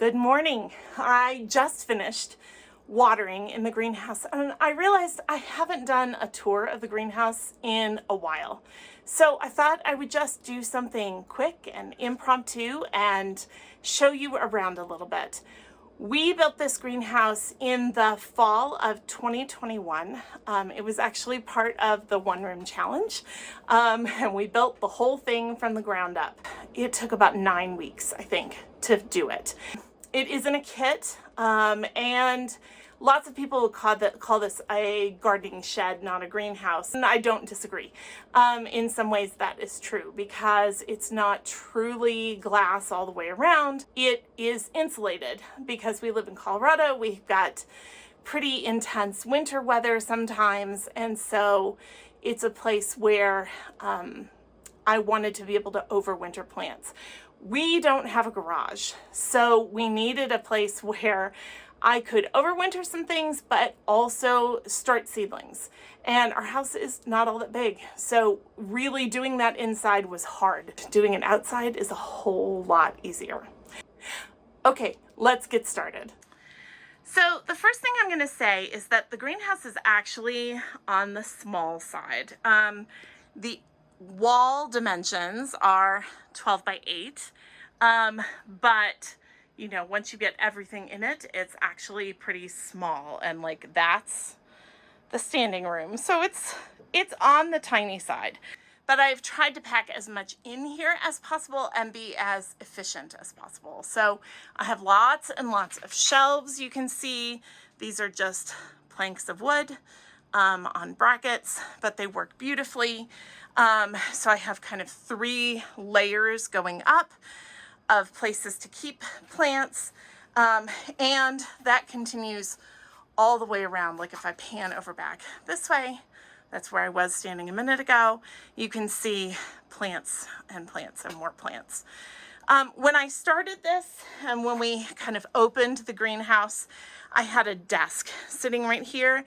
Good morning. I just finished watering in the greenhouse and I realized I haven't done a tour of the greenhouse in a while. So I thought I would just do something quick and impromptu and show you around a little bit. We built this greenhouse in the fall of 2021. It was actually part of the One Room Challenge, and we built the whole thing from the ground up. It took about 9 weeks, I think, to do it. It is in a kit, and lots of people call this a gardening shed, not a greenhouse, and I don't disagree. In some ways that is true because it's not truly glass all the way around. It is insulated because we live in Colorado. We've got pretty intense winter weather sometimes, and so it's a place where I wanted to be able to overwinter plants. We don't have a garage, so we needed a place where I could overwinter some things, but also start seedlings. And our house is not all that big, so really doing that inside was hard. Doing it outside is a whole lot easier. Okay, let's get started. So the first thing I'm going to say is that the greenhouse is actually on the small side. The wall dimensions are 12 by 8, but you know, once you get everything in it, it's actually pretty small, and like that's the standing room. So it's on the tiny side, but I've tried to pack as much in here as possible and be as efficient as possible. So I have lots and lots of shelves. You can see these are just planks of wood on brackets, but they work beautifully. So I have kind of 3 layers going up of places to keep plants, and that continues all the way around. Like if I pan over back this way, that's where I was standing a minute ago, you can see plants and plants and more plants. When I started this and when we kind of opened the greenhouse, I had a desk sitting right here,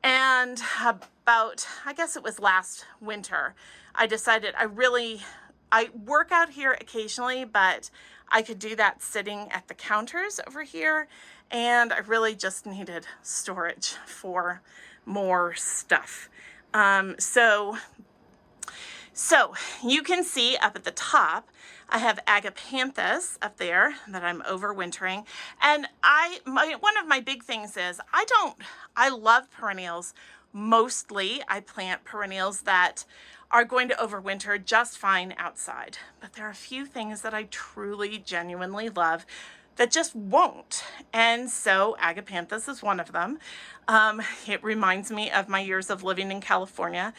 and about, I guess it was last winter, I decided I work out here occasionally, but I could do that sitting at the counters over here, and I really just needed storage for more stuff. So you can see up at the top, I have agapanthus up there that I'm overwintering. And one of my big things is I love perennials. Mostly I plant perennials that are going to overwinter just fine outside. But there are a few things that I truly, genuinely love that just won't. And so agapanthus is one of them. It reminds me of my years of living in California.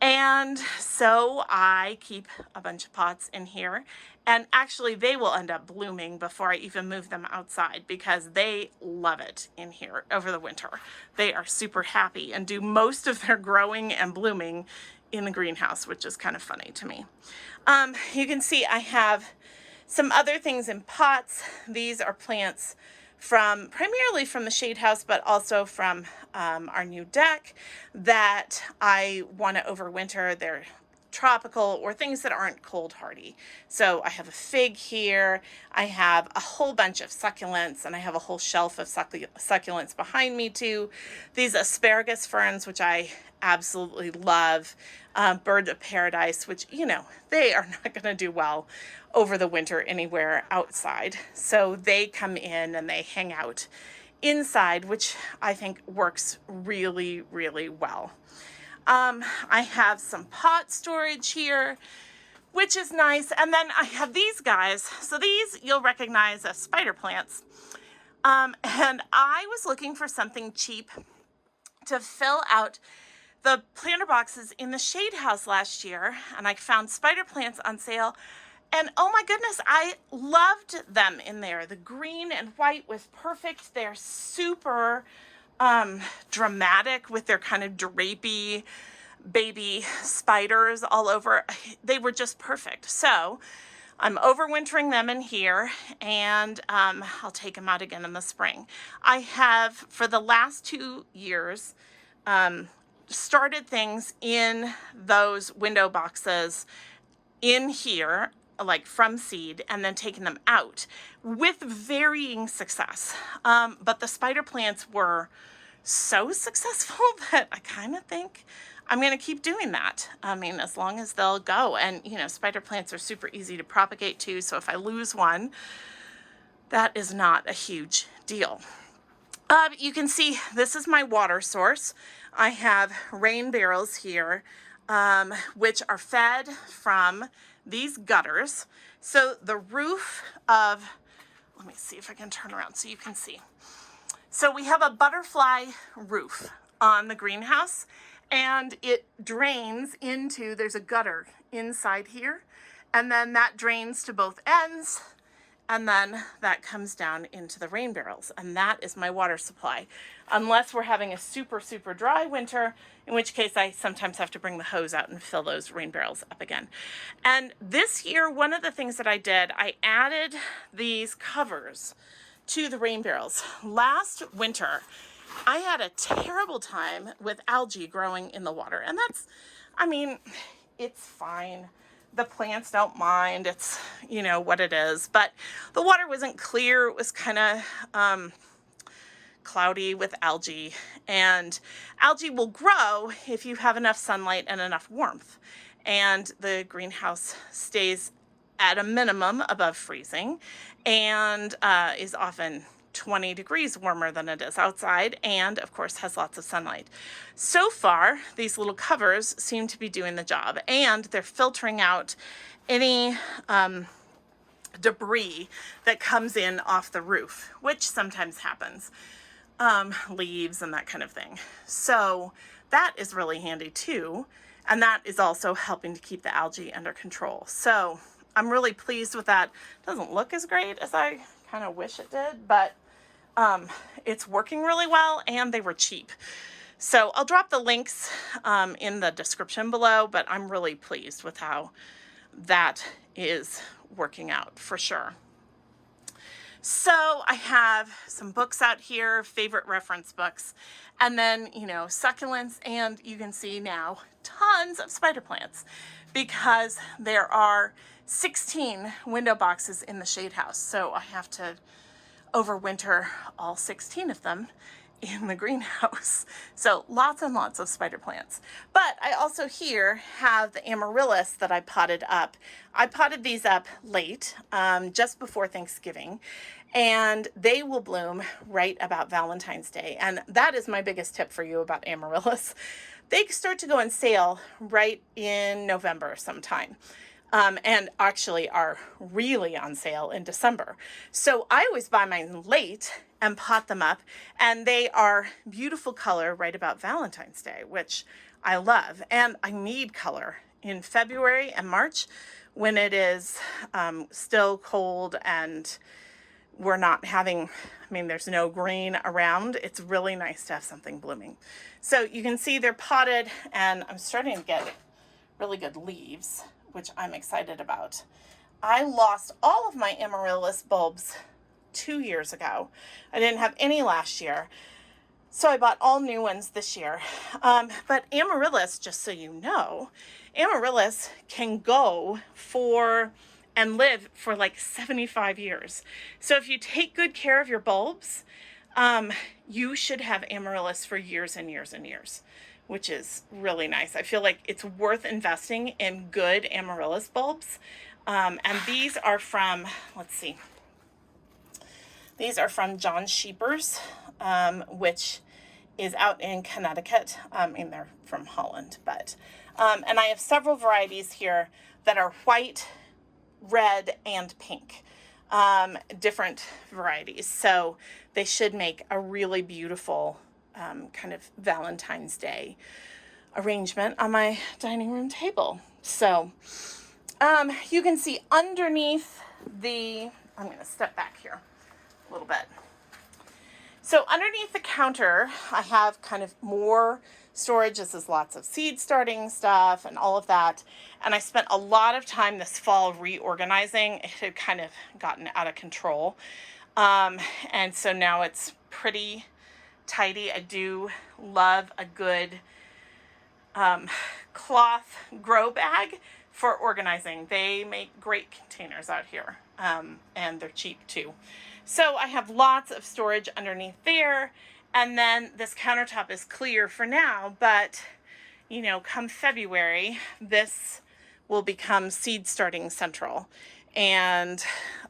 And so I keep a bunch of pots in here, and actually they will end up blooming before I even move them outside because they love it in here over the winter. They are super happy and do most of their growing and blooming in the greenhouse, which is kind of funny to me. You can see I have some other things in pots. These are plants primarily from the shade house, but also from our new deck that I want to overwinter. They're tropical or things that aren't cold hardy. So I have a fig here, I have a whole bunch of succulents, and I have a whole shelf of succulents behind me too. These asparagus ferns, which I absolutely love, bird of paradise, which, you know, they are not going to do well over the winter anywhere outside. So they come in and they hang out inside, which I think works really, really well. I have some pot storage here, which is nice. And then I have these guys. So these you'll recognize as spider plants. And I was looking for something cheap to fill out the planter boxes in the shade house last year, and I found spider plants on sale. And oh my goodness, I loved them in there. The green and white was perfect. They're super dramatic with their kind of drapey baby spiders all over. They were just perfect. So I'm overwintering them in here, and I'll take them out again in the spring. I have, for the last 2 years, started things in those window boxes in here like from seed and then taken them out with varying success. But the spider plants were so successful that I kind of think I'm going to keep doing that. I mean, as long as they'll go. And, you know, spider plants are super easy to propagate too. So if I lose one, that is not a huge deal. You can see this is my water source. I have rain barrels here, which are fed from these gutters. So the roof of, let me see if I can turn around so you can see. So we have a butterfly roof on the greenhouse, and it drains into, there's a gutter inside here, and then that drains to both ends, and then that comes down into the rain barrels, and that is my water supply. Unless we're having a super, super dry winter, in which case I sometimes have to bring the hose out and fill those rain barrels up again. And this year, one of the things that I did, I added these covers to the rain barrels. Last winter, I had a terrible time with algae growing in the water, and that's, I mean, it's fine. The plants don't mind. It's, you know, what it is. But the water wasn't clear. It was kind of cloudy with algae. And algae will grow if you have enough sunlight and enough warmth. And the greenhouse stays at a minimum above freezing and is often 20 degrees warmer than it is outside, and of course has lots of sunlight. So far, these little covers seem to be doing the job, and they're filtering out any debris that comes in off the roof, which sometimes happens, leaves and that kind of thing. So that is really handy too, and that is also helping to keep the algae under control. So I'm really pleased with that. It doesn't look as great as I kind of wish it did, but it's working really well, and they were cheap. So I'll drop the links in the description below, but I'm really pleased with how that is working out for sure. So I have some books out here, favorite reference books, and then, you know, succulents, and you can see now tons of spider plants because there are 16 window boxes in the shade house. So I have to overwinter all 16 of them in the greenhouse. So lots and lots of spider plants. But I also here have the amaryllis that I potted up. I potted these up late, just before Thanksgiving, and they will bloom right about Valentine's Day. And that is my biggest tip for you about amaryllis. They start to go on sale right in November sometime. And actually are really on sale in December. So I always buy mine late and pot them up, and they are beautiful color right about Valentine's Day, which I love. And I need color in February and March when it is still cold and we're not having, I mean, there's no green around. It's really nice to have something blooming. So you can see they're potted, and I'm starting to get really good leaves, which I'm excited about. I lost all of my amaryllis bulbs 2 years ago. I didn't have any last year, so I bought all new ones this year. But amaryllis, just so you know, amaryllis can go for and live for like 75 years. So if you take good care of your bulbs, you should have amaryllis for years and years and years, which is really nice. I feel like it's worth investing in good amaryllis bulbs. And these are from, let's see, these are from John Sheepers, which is out in Connecticut. And they're from Holland, but, and I have several varieties here that are white, red, and pink, different varieties. So they should make a really beautiful kind of Valentine's Day arrangement on my dining room table. So you can see underneath the, I'm going to step back here a little bit. So underneath the counter, I have kind of more storage. This is lots of seed starting stuff and all of that. And I spent a lot of time this fall reorganizing. It had kind of gotten out of control. And so now it's pretty tidy. I do love a good cloth grow bag for organizing. They make great containers out here, and they're cheap too. So I have lots of storage underneath there, and then this countertop is clear for now, but you know, come February, this will become seed starting central, and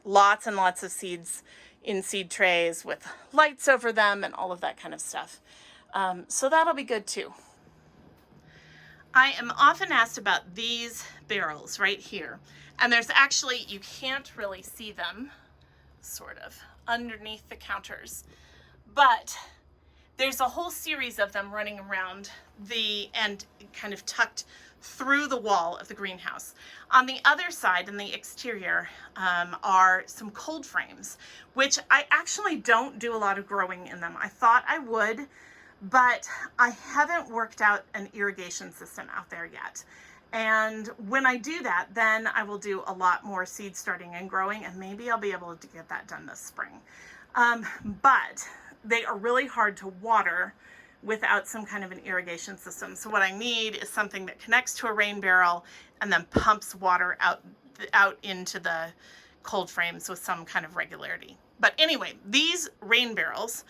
lots of seeds in seed trays with lights over them and all of that kind of stuff. So that'll be good too. I am often asked about these barrels right here, and there's actually, you can't really see them, sort of, underneath the counters, but there's a whole series of them running around and kind of tucked through the wall of the greenhouse. On the other side, in the exterior, are some cold frames, which I actually don't do a lot of growing in them. I thought I would, but I haven't worked out an irrigation system out there yet. And when I do that, then I will do a lot more seed starting and growing, and maybe I'll be able to get that done this spring. But they are really hard to water without some kind of an irrigation system. So what I need is something that connects to a rain barrel and then pumps water out into the cold frames with some kind of regularity. But anyway, these rain barrels,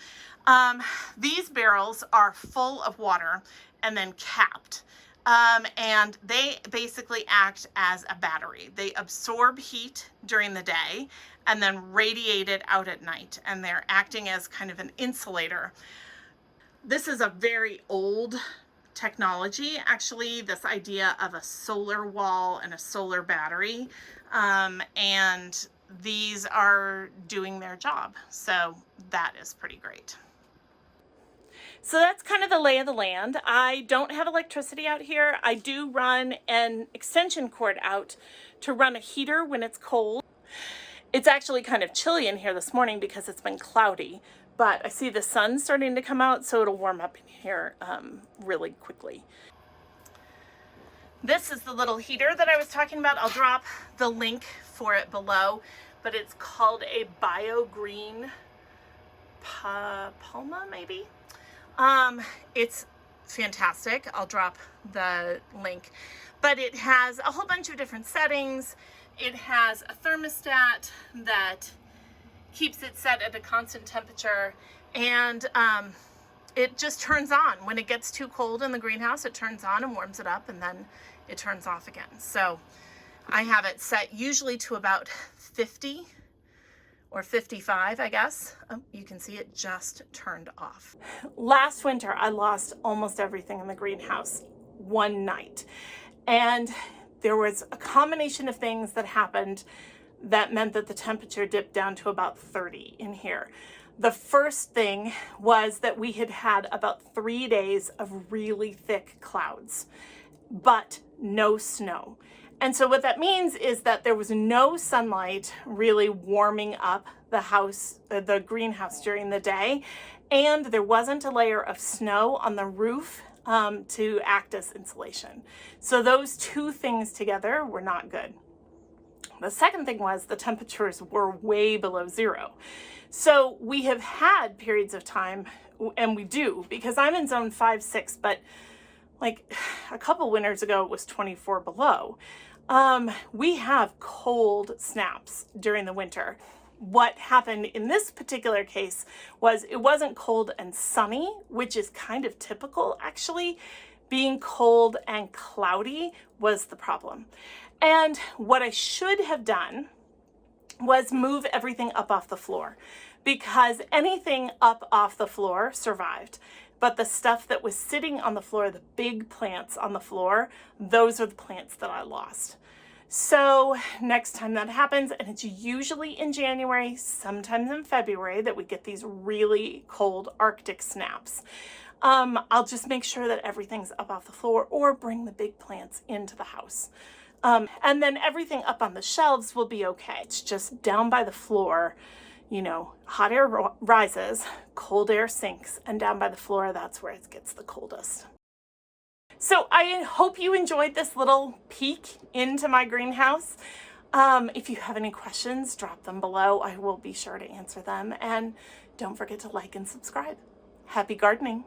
these barrels are full of water and then capped. And they basically act as a battery. They absorb heat during the day and then radiate it out at night. And they're acting as kind of an insulator. This is a very old technology, actually, this idea of a solar wall and a solar battery. And these are doing their job. So that is pretty great. So that's kind of the lay of the land. I don't have electricity out here. I do run an extension cord out to run a heater when it's cold. It's actually kind of chilly in here this morning because it's been cloudy, but I see the sun starting to come out, so it'll warm up in here really quickly. This is the little heater that I was talking about. I'll drop the link for it below, but it's called a BioGreen Palma, maybe? It's fantastic. I'll drop the link, but it has a whole bunch of different settings. It has a thermostat that keeps it set at a constant temperature, and it just turns on. When it gets too cold in the greenhouse, it turns on and warms it up, and then it turns off again. So I have it set usually to about 50 or 55, I guess. Oh, you can see it just turned off. Last winter, I lost almost everything in the greenhouse one night. And there was a combination of things that happened that meant that the temperature dipped down to about 30 in here. The first thing was that we had had about 3 days of really thick clouds, but no snow. And so what that means is that there was no sunlight really warming up the house, the greenhouse during the day, and there wasn't a layer of snow on the roof to act as insulation. So those two things together were not good. The second thing was the temperatures were way below zero. So we have had periods of time, and we do, because I'm in zone 5, 6, but like a couple winters ago, it was 24 below. We have cold snaps during the winter. What happened in this particular case was it wasn't cold and sunny, which is kind of typical actually. Being cold and cloudy was the problem. And what I should have done was move everything up off the floor, because anything up off the floor survived. But the stuff that was sitting on the floor, the big plants on the floor, those are the plants that I lost. So next time that happens, and it's usually in January, sometimes in February, that we get these really cold Arctic snaps, I'll just make sure that everything's up off the floor or bring the big plants into the house. And then everything up on the shelves will be okay. It's just down by the floor, you know, hot air rises, cold air sinks, and down by the floor, that's where it gets the coldest. So I hope you enjoyed this little peek into my greenhouse. If you have any questions, drop them below. I will be sure to answer them. And don't forget to like and subscribe. Happy gardening.